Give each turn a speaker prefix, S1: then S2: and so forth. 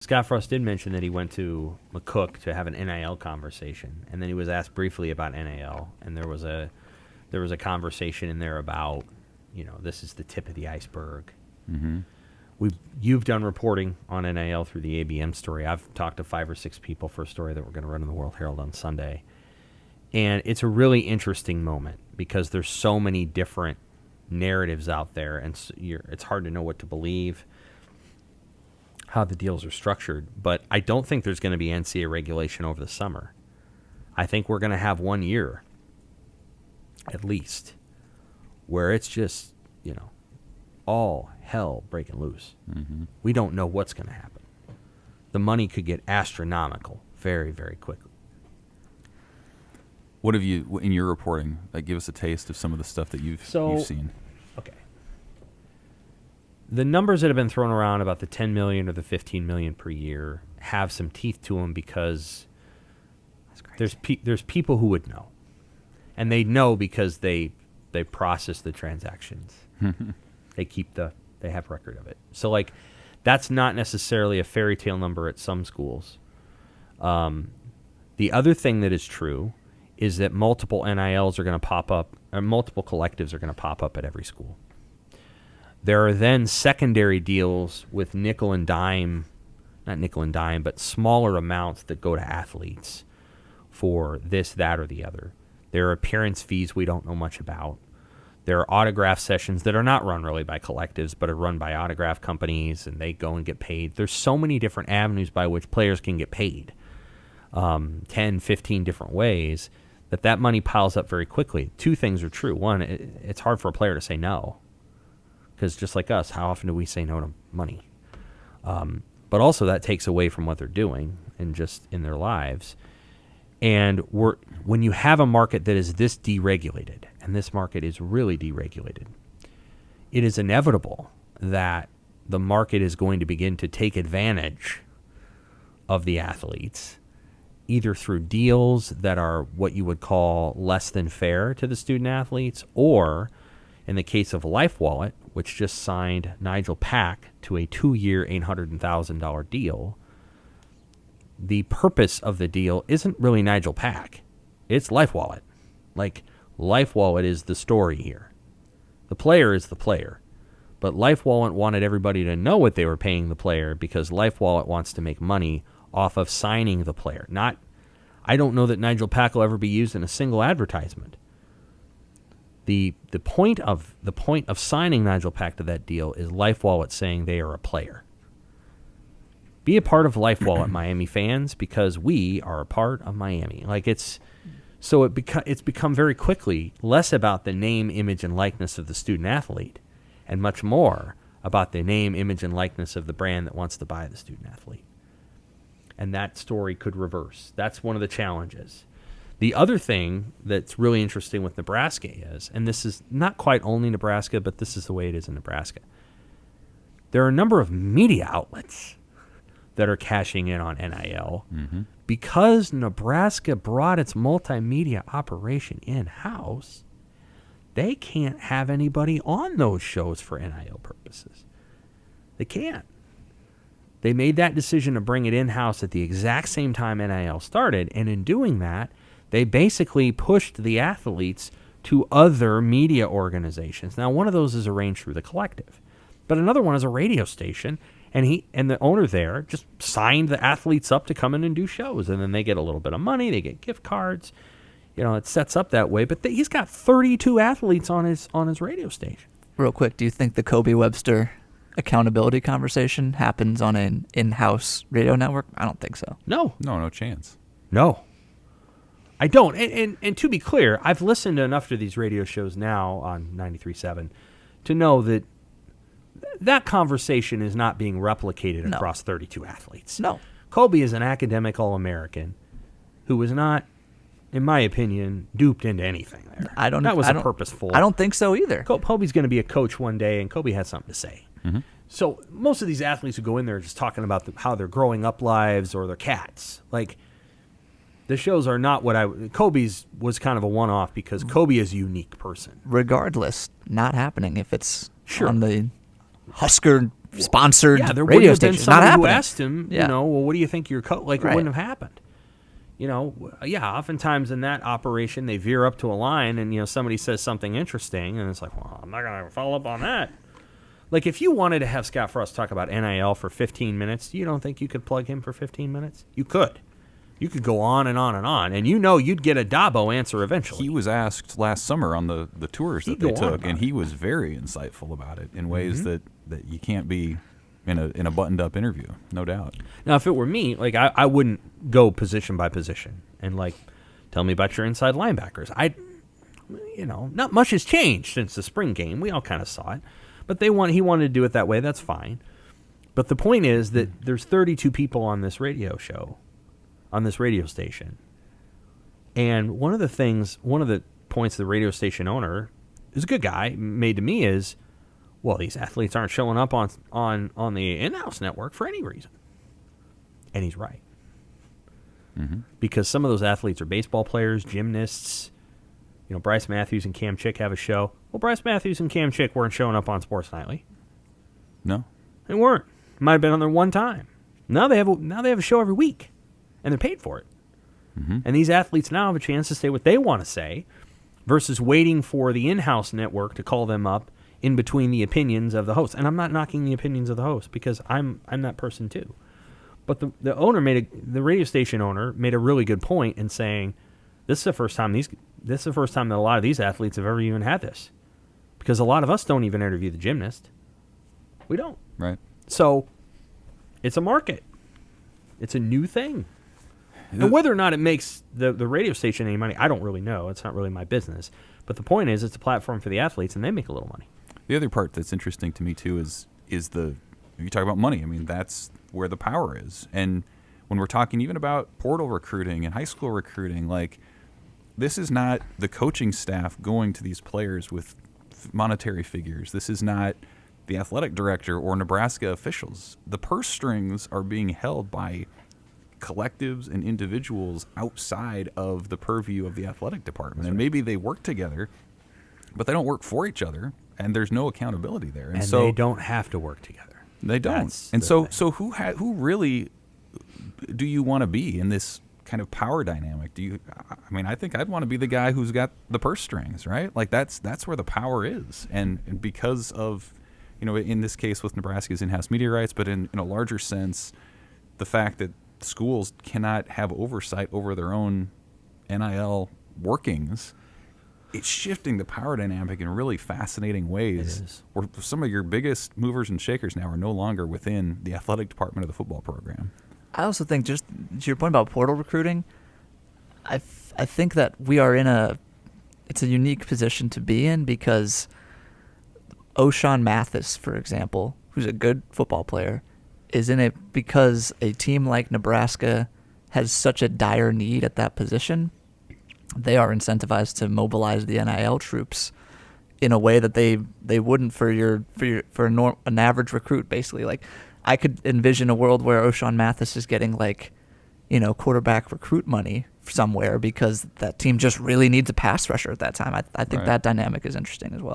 S1: Scott Frost did mention that he went to McCook to have an NIL conversation, and then he was asked briefly about NIL, and there was a conversation in there about, this is the tip of the iceberg.
S2: Mm-hmm.
S1: You've done reporting on NIL through the ABM story. I've talked to 5 or 6 people for a story that we're going to run in the World-Herald on Sunday. And it's a really interesting moment because there's so many different narratives out there, and it's hard to know what to believe, how the deals are structured. But I don't think there's going to be NCAA regulation over the summer. I think we're going to have 1 year, at least, where it's just, all hell breaking loose.
S2: Mm-hmm.
S1: We don't know what's going to happen. The money could get astronomical very, very quickly.
S2: What have you, in your reporting, give us a taste of some of the stuff that you've seen?
S1: Okay. The numbers that have been thrown around about the $10 million or the $15 million per year have some teeth to them because there's people who would know. And they know because they process the transactions. They have record of it. So that's not necessarily a fairy tale number at some schools. The other thing that is true is that multiple NILs are going to pop up, or multiple collectives are going to pop up at every school. There are then secondary deals with not nickel and dime, but smaller amounts that go to athletes for this, that, or the other. There are appearance fees we don't know much about. There are autograph sessions that are not run really by collectives, but are run by autograph companies, and they go and get paid. There's so many different avenues by which players can get paid, 10, 15 different ways, that money piles up very quickly. 2 things are true. One, it's hard for a player to say no, because just like us, how often do we say no to money? But also that takes away from what they're doing and just in their lives. And when you have a market that is this deregulated, and this market is really deregulated, it is inevitable that the market is going to begin to take advantage of the athletes, either through deals that are what you would call less than fair to the student athletes, or in the case of LifeWallet, which just signed Nigel Pack to a 2-year, $800,000 deal. The purpose of the deal isn't really Nigel Pack. It's LifeWallet. LifeWallet is the story here. The player is the player. But LifeWallet wanted everybody to know what they were paying the player because LifeWallet wants to make money off of signing the player. I don't know that Nigel Pack will ever be used in a single advertisement. The point of signing Nigel Pack to that deal is LifeWallet saying they are a player. Be a part of LifeWallet, Miami fans, because we are a part of Miami. It's become very quickly less about the name, image, and likeness of the student athlete, and much more about the name, image, and likeness of the brand that wants to buy the student athlete. And that story could reverse. That's one of the challenges. The other thing that's really interesting with Nebraska is, and this is not quite only Nebraska, but this is the way it is in Nebraska, there are a number of media outlets that are cashing in on NIL because Nebraska brought its multimedia operation in-house. They can't have anybody on those shows for NIL purposes. They can't. They made that decision to bring it in-house at the exact same time NIL started, and in doing that, they basically pushed the athletes to other media organizations. Now, one of those is arranged through the collective, but another one is a radio station, and the owner there just signed the athletes up to come in and do shows, and then they get a little bit of money, they get gift cards. It sets up that way, but he's got 32 athletes on his radio station.
S3: Real quick, do you think the Kobe Webster accountability conversation happens on an in-house radio network? I don't think so.
S1: No
S2: chance.
S1: No, I don't. And to be clear, I've listened enough to these radio shows now on 93.7 to know that conversation is not being replicated across 32 athletes.
S3: No.
S1: Kobe is an academic All-American who was not, in my opinion, duped into anything there. That was purposeful.
S3: I don't think so either.
S1: Kobe's going to be a coach one day, and Kobe has something to say.
S2: Mm-hmm.
S1: So most of these athletes who go in there are just talking about how their growing up lives or their cats. The shows are not Kobe's was kind of a one-off because Kobe is a unique person.
S3: Regardless, not happening if it's
S1: Sure.
S3: on the Husker sponsored
S1: there
S3: radio
S1: wouldn't have been
S3: station. Not
S1: somebody who
S3: happening.
S1: asked him,
S3: Yeah.
S1: well, what do you think your coach? Like,
S3: Right.
S1: it wouldn't have happened. Oftentimes in that operation, they veer up to a line and, somebody says something interesting, and it's like, well, I'm not going to follow up on that. Like, if you wanted to have Scott Frost talk about NIL for 15 minutes, you don't think you could plug him for 15 minutes? You could. You could go on and on and on, and you'd get a Dabo answer eventually.
S2: He was asked last summer on the tours that they took, and he was very insightful about it in ways that you can't be in a buttoned-up interview, no doubt.
S1: Now, if it were me, like, I wouldn't go position by position and, like, tell me about your inside linebackers. Not much has changed since the spring game. We all kind of saw it. But he wanted to do it that way. That's fine. But the point is that there's 32 people on this radio show, on this radio station. And one of the points the radio station owner, is a good guy, made to me is, well, these athletes aren't showing up on the in-house network for any reason. And he's right.
S2: Mm-hmm.
S1: Because some of those athletes are baseball players, gymnasts. Bryce Matthews and Cam Chick have a show. Well, Bryce Matthews and Cam Chick weren't showing up on Sports Nightly.
S2: No.
S1: They weren't. Might have been on there one time. Now they have a show every week, and they're paid for it.
S2: Mm-hmm.
S1: And these athletes now have a chance to say what they want to say versus waiting for the in-house network to call them up in between the opinions of the host. And I'm not knocking the opinions of the host because I'm that person too. But the radio station owner made a really good point in saying this is the first time that a lot of these athletes have ever even had this. Because a lot of us don't even interview the gymnast. We don't.
S2: Right.
S1: So it's a market. It's a new thing. And whether or not it makes the radio station any money, I don't really know. It's not really my business. But the point is, it's a platform for the athletes, and they make a little money.
S2: The other part that's interesting to me, too, is you talk about money. I mean, that's where the power is. And when we're talking even about portal recruiting and high school recruiting, like, this is not the coaching staff going to these players with monetary figures. This is not the athletic director or Nebraska officials. The purse strings are being held by collectives and individuals outside of the purview of the athletic department. That's and maybe they work together, but they don't work for each other, and there's no accountability there. And so
S1: they don't have to work together.
S2: They don't.
S1: That's
S2: and so who really do you want to be in this kind of power dynamic? I think I'd want to be the guy who's got the purse strings, right? Like that's where the power is. And because of, in this case with Nebraska's in-house media rights, but in a larger sense, the fact that schools cannot have oversight over their own NIL workings, it's shifting the power dynamic in really fascinating ways where some of your biggest movers and shakers now are no longer within the athletic department of the football program.
S3: I also think, just to your point about portal recruiting, I think that we are it's a unique position to be in because O'Shawn Mathis, for example, who's a good football player, is in it because a team like Nebraska has such a dire need at that position. They are incentivized to mobilize the NIL troops in a way that they wouldn't for an average recruit. Basically, like, I could envision a world where O'Shawn Mathis is getting quarterback recruit money somewhere because that team just really needs a pass rusher at that time. I think that dynamic is interesting as well.